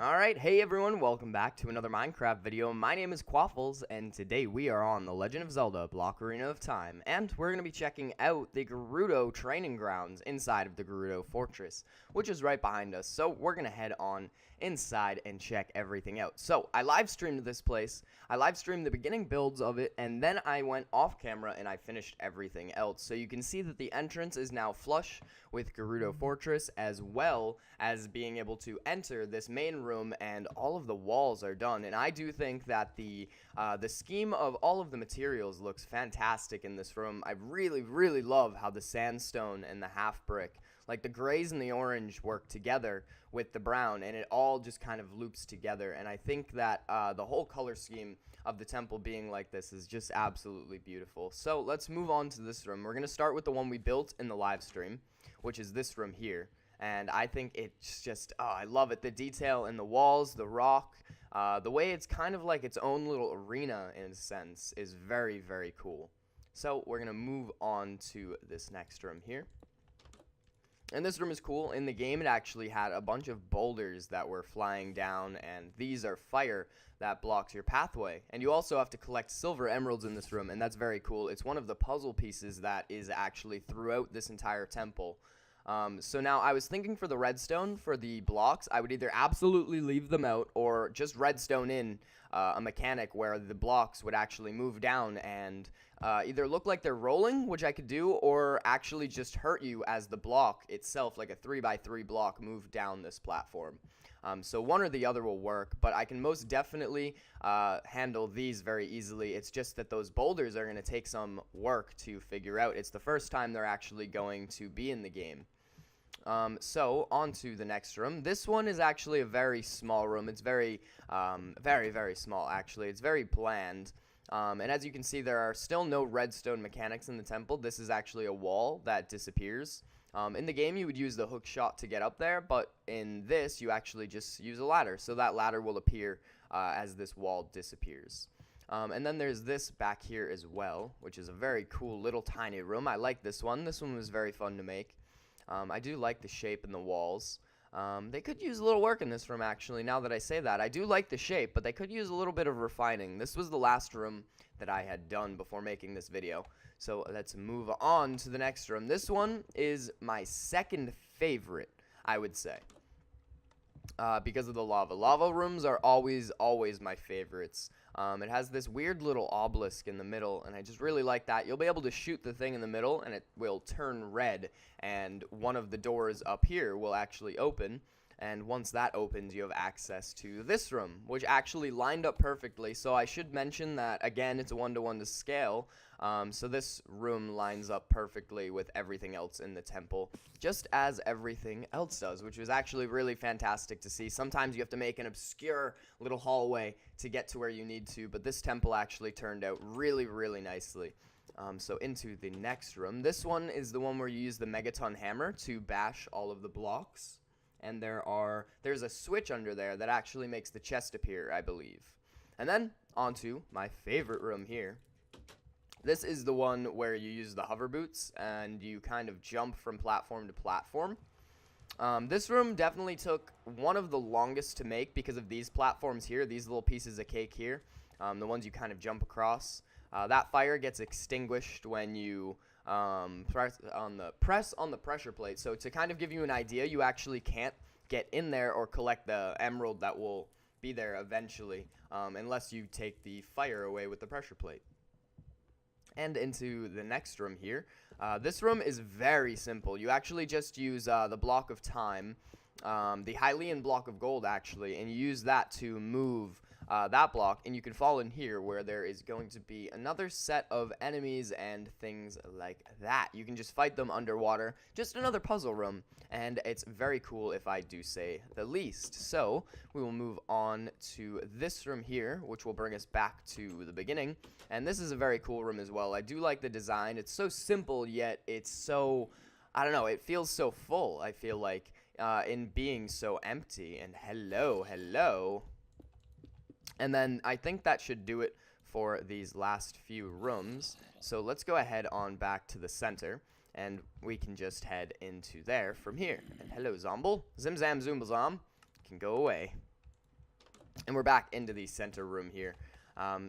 Alright, hey everyone, welcome back to another Minecraft video. My name is Quafflez, and today we are on The Legend of Zelda, Ocarina of Time, and we're going to be checking out the Gerudo training grounds inside of the Gerudo Fortress, which is right behind us, so we're going to head on inside and check everything out. So, I live streamed this place, I live streamed the beginning builds of it, and then I went off camera and I finished everything else. So you can see that the entrance is now flush with Gerudo Fortress, as well as being able to enter this main room, and all of the walls are done. And I do think that the scheme of all of the materials looks fantastic in this room. I really love how the sandstone and the half brick, like the grays and the orange, work together with the brown, and it all just kind of loops together. And I think that the whole color scheme of the temple being like this is just absolutely beautiful. So let's move on to this room. We're going to start with the one we built in the live stream, which is this room here. And I think it's just, oh, I love it. The detail in the walls, the rock, the way it's kind of like its own little arena in a sense is very cool. So we're going to move on to this next room here. And this room is cool. In the game, it actually had a bunch of boulders that were flying down, and these are fire that blocks your pathway. And you also have to collect silver emeralds in this room, and that's very cool. It's one of the puzzle pieces that is actually throughout this entire temple. So now I was thinking for the redstone, for the blocks, I would either absolutely leave them out or just redstone in a mechanic where the blocks would actually move down and either look like they're rolling, which I could do, or actually just hurt you as the block itself, like a 3x3 block, moved down this platform. So one or the other will work, but I can most definitely handle these very easily. It's just that those boulders are going to take some work to figure out. It's the first time they're actually going to be in the game. So on to the next room. This one is actually a very small room. It's very small, actually. It's very bland. And as you can see, there are still no redstone mechanics in the temple. This is actually a wall that disappears. In the game, you would use the hook shot to get up there, but in this, you actually just use a ladder. So that ladder will appear as this wall disappears. And then there's this back here as well, which is a very cool little tiny room. I like this one. This one was very fun to make. I do like the shape in the walls. They could use a little work in this room, actually, now that I say that. I do like the shape, but they could use a little bit of refining. This was the last room that I had done before making this video. So let's move on to the next room. This one is my second favorite, I would say, because of the lava. Lava rooms are always my favorites. It has this weird little obelisk in the middle, and I just really like that. You'll be able to shoot the thing in the middle, and it will turn red, and one of the doors up here will actually open. And once that opens, you have access to this room, which actually lined up perfectly. So I should mention that, again, it's a 1-to-1 to scale. So this room lines up perfectly with everything else in the temple, just as everything else does, which was actually really fantastic to see. Sometimes you have to make an obscure little hallway to get to where you need to, but this temple actually turned out really nicely. So into the next room. This one is the one where you use the megaton hammer to bash all of the blocks. And there's a switch under there that actually makes the chest appear, I believe. And then onto my favorite room here. This is the one where you use the hover boots and you kind of jump from platform to platform. This room definitely took one of the longest to make because of these platforms here, these little pieces of cake here, the ones you kind of jump across. That fire gets extinguished when you press on the pressure plate. So to kind of give you an idea, you actually can't get in there or collect the emerald that will be there eventually, unless you take the fire away with the pressure plate. And into the next room here. This room is very simple. You actually just use the block of time, the Hylian block of gold actually, and you use that to move that block, and you can fall in here where there is going to be another set of enemies and things like that. You can just fight them underwater, just another puzzle room, and it's very cool if I do say the least. So we will move on to this room here, which will bring us back to the beginning, and this is a very cool room as well. I do like the design. It's so simple, yet it's so, I don't know, it feels so full, I feel like, in being so empty. And hello. And then I think that should do it for these last few rooms. So let's go ahead on back to the center, and we can just head into there from here. And hello, Zomble. Zim Zam Zoomble Zom. Can go away. And we're back into the center room here.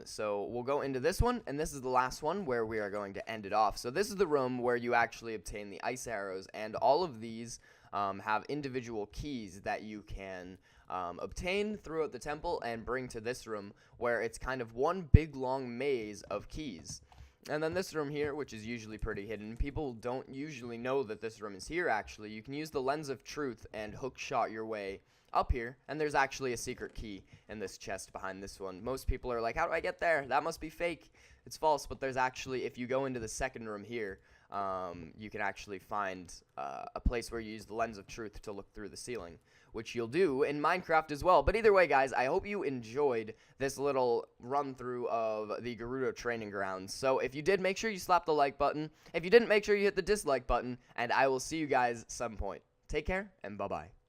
So we'll go into this one, and this is the last one where we are going to end it off. So this is the room where you actually obtain the ice arrows, and all of these have individual keys that you can obtain throughout the temple and bring to this room, where it's kind of one big long maze of keys. And then this room here, which is usually pretty hidden, people don't usually know that this room is here actually. You can use the lens of truth and hook shot your way up here, and there's actually a secret key in this chest behind this one. Most people are like, how do I get there? That must be fake. It's false, but there's actually, if you go into the second room here, you can actually find a place where you use the lens of truth to look through the ceiling, which you'll do in Minecraft as well. But either way, guys, I hope you enjoyed this little run-through of the Gerudo training grounds. So if you did, make sure you slap the like button. If you didn't, make sure you hit the dislike button, and I will see you guys some point. Take care, and bye-bye.